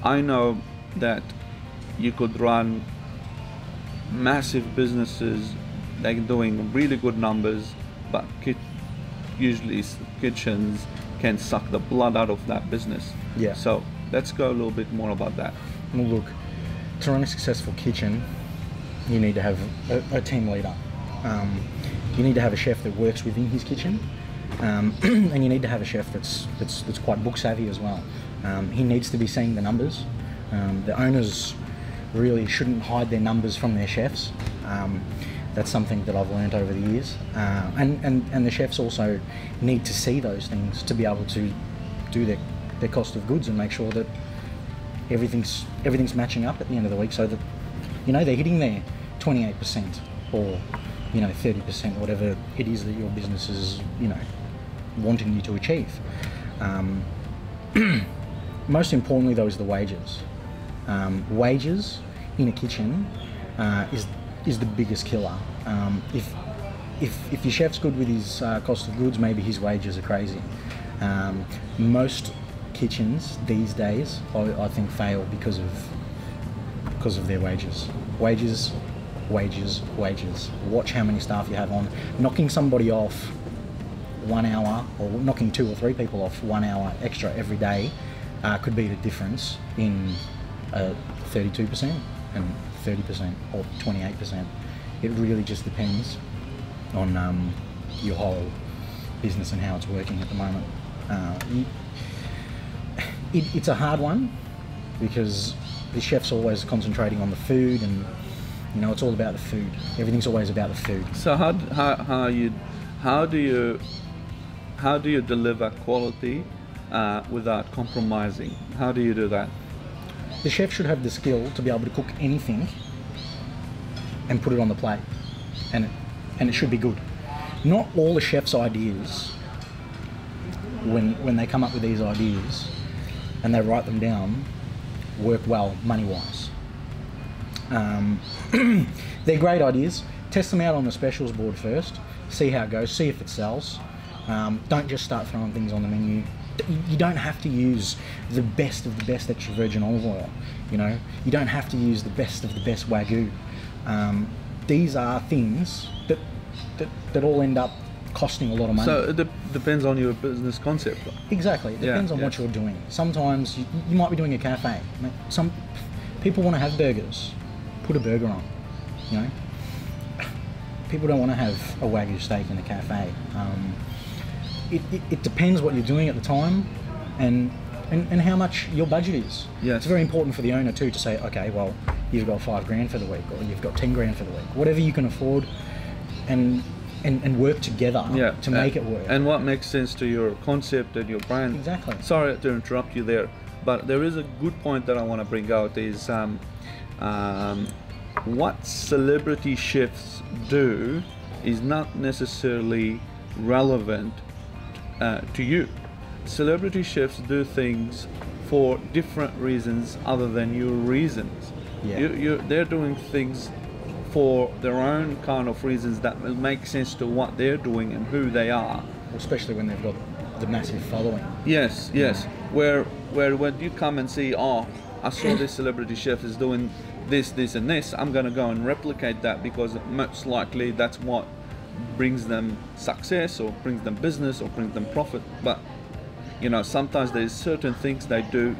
I know that you could run massive businesses, like doing really good numbers, but usually kitchens can suck the blood out of that business. Yeah. So let's go a little bit more about that. Well, look, to run a successful kitchen, you need to have a team leader. You need to have a chef that works within his kitchen, and you need to have a chef that's quite book savvy as well. He needs to be seeing the numbers. The owners really shouldn't hide their numbers from their chefs. That's something that I've learned over the years. And the chefs also need to see those things to be able to do their cost of goods and make sure that everything's matching up at the end of the week, so that they're hitting their 28% or 30%, whatever it is that your business is wanting you to achieve. Most importantly though is the wages. Wages in a kitchen is the biggest killer. If your chef's good with his cost of goods, maybe his wages are crazy. Most kitchens these days, I think, fail because of their wages. Wages. Watch how many staff you have on. Knocking somebody off 1 hour, or knocking 2 or 3 people off 1 hour extra every day could be the difference in 32% and 30% or 28%. It really just depends on your whole business and how it's working at the moment. It's a hard one because the chef's always concentrating on the food, and it's all about the food. Everything's always about the food. So how do you deliver quality without compromising? How do you do that? The chef should have the skill to be able to cook anything and put it on the plate, and it should be good. Not all the chef's ideas, when they come up with these ideas and they write them down, work well money-wise. They're great ideas. Test them out on the specials board first, see how it goes, see if it sells. Don't just start throwing things on the menu. You don't have to use the best of the best extra virgin olive oil. You don't have to use the best of the best Wagyu. These are things that all end up costing a lot of money. So it depends on your business concept. Exactly. It depends on what you're doing. Sometimes you might be doing a cafe. Some people want to have burgers. Put a burger on. People don't want to have a Wagyu steak in a cafe. It depends what you're doing at the time and how much your budget is. Yes. It's very important for the owner too to say, okay, well, you've got $5,000 for the week, or you've got $10,000 for the week, whatever you can afford, and work together to make it work. And what makes sense to your concept and your brand. Exactly. Sorry to interrupt you there, but there is a good point that I want to bring out is what celebrity chefs do is not necessarily relevant to you. Celebrity chefs do things for different reasons other than your reasons. They're doing things for their own kind of reasons that will make sense to what they're doing and who they are. Especially when they've got the massive following. Yes. Where when you come and see, I saw this celebrity chef is doing this and this, I'm gonna go and replicate that because most likely that's what brings them success or brings them business or brings them profit. But sometimes there's certain things they do,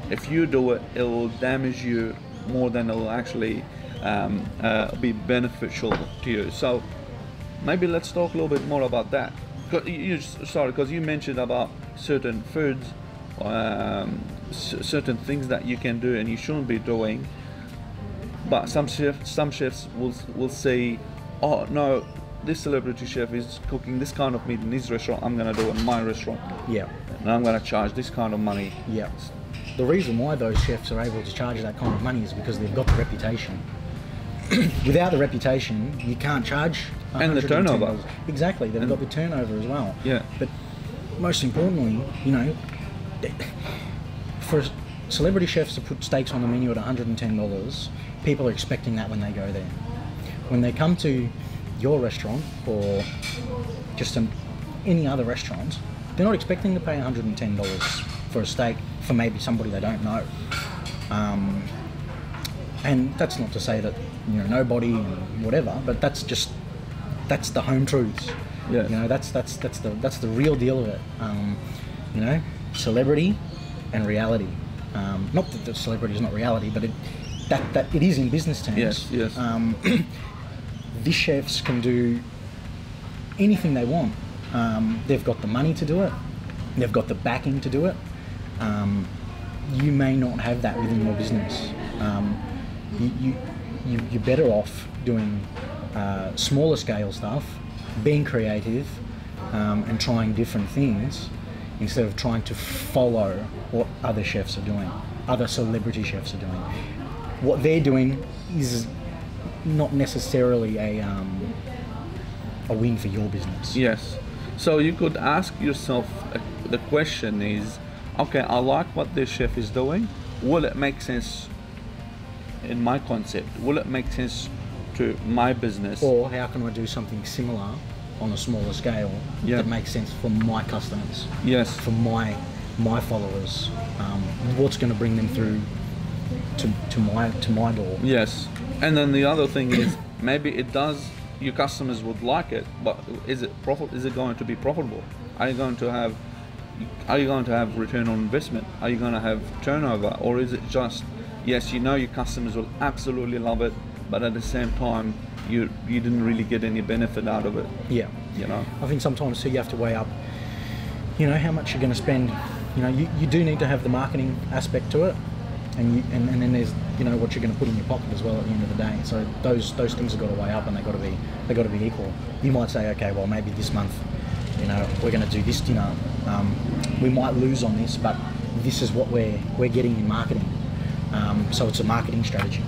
if you do it, it will damage you more than it will actually be beneficial to you. So maybe let's talk a little bit more about that. Because you mentioned about certain foods, certain things that you can do and you shouldn't be doing. But some chefs will say, oh no, this celebrity chef is cooking this kind of meat in his restaurant, I'm going to do it in my restaurant. Yeah. And I'm going to charge this kind of money. Yeah. The reason why those chefs are able to charge that kind of money is because they've got the reputation. Without the reputation, you can't charge. And the turnover. Exactly. They've got the turnover as well. Yeah. But most importantly, for celebrity chefs to put steaks on the menu at $110, people are expecting that when they go there. When they come to your restaurant or any other restaurant, they're not expecting to pay $110 for a steak for maybe somebody they don't know. And that's not to say that, you know, nobody and whatever, but that's the home truths. Yes. You know, that's the real deal of it. You know, celebrity and reality. Not that the celebrity is not reality, but it is in business terms. Yes, yes. These chefs can do anything they want. They've got the money to do it. They've got the backing to do it. You may not have that within your business. You're better off doing smaller scale stuff, being creative, and trying different things instead of trying to follow what other chefs are doing, other celebrity chefs are doing. What they're doing is not necessarily a win for your business. Yes. So you could ask yourself, the question is, okay, I like what this chef is doing. Will it make sense in my concept? Will it make sense to my business? Or how can I do something similar on a smaller scale that makes sense for my customers? Yes. For my followers. What's going to bring them through to my door? Yes. And then the other thing is, maybe it does, your customers would like it, but is it going to be profitable? Are you going to have return on investment? Are you going to have turnover? Or is it just, yes, you know your customers will absolutely love it, but at the same time you didn't really get any benefit out of it? Yeah. You know, I think sometimes too you have to weigh up, you know, how much you're going to spend. You know, you do need to have the marketing aspect to it, and then there's, you know, what you're going to put in your pocket as well at the end of the day. So those things have got to weigh up, and they got to be equal. You might say, okay, well maybe this month, you know, we're going to do this dinner. We might lose on this, but this is what we're getting in marketing. So it's a marketing strategy.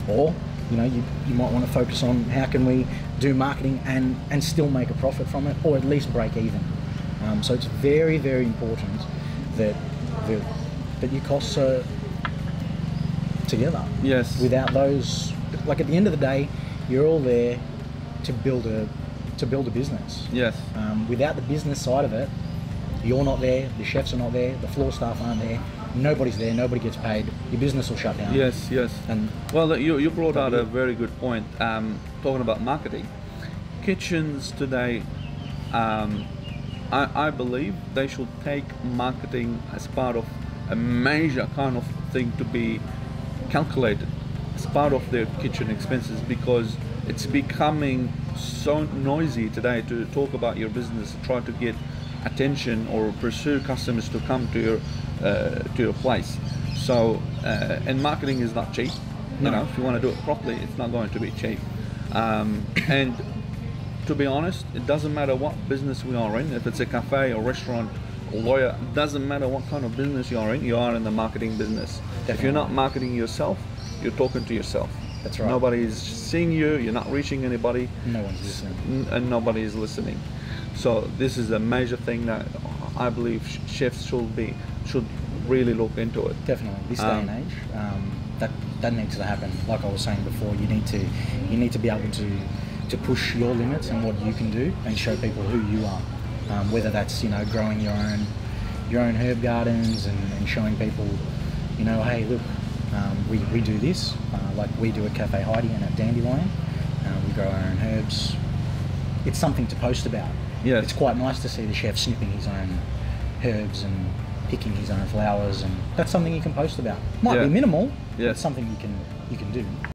Or, you know, you might want to focus on how can we do marketing and still make a profit from it, or at least break even. So it's very, very important that your costs are together. Yes. Without those, like at the end of the day, you're all there to build a business. Yes. Without the business side of it, you're not there, the chefs are not there, the floor staff aren't there, nobody's there, nobody gets paid, your business will shut down. Yes, yes. And well, you brought out a very good point, talking about marketing. Kitchens today, I believe they should take marketing as part of a major kind of thing to be calculated as part of their kitchen expenses, because it's becoming so noisy today to talk about your business, try to get attention or pursue customers to come to your place. So and marketing is not cheap. No. You know, if you want to do it properly, it's not going to be cheap. And to be honest, it doesn't matter what business we are in, if it's a cafe or restaurant or lawyer, it doesn't matter what kind of business you are in the marketing business. Definitely. If you're not marketing yourself, you're talking to yourself. That's right. Nobody's seeing you, you're not reaching anybody. No one's listening. And nobody is listening. So this is a major thing that I believe chefs should really look into it. Definitely. This day and age, that needs to happen. Like I was saying before, you need to be able to push your limits and what you can do and show people who you are. Whether that's, you know, growing your own herb gardens and showing people, you know, hey, look, we do this, like we do at Cafe Heidi and at Dandelion. We grow our own herbs. It's something to post about. Yes. It's quite nice to see the chef snipping his own herbs and picking his own flowers, and that's something you can post about. Might be minimal, but it's something you can do.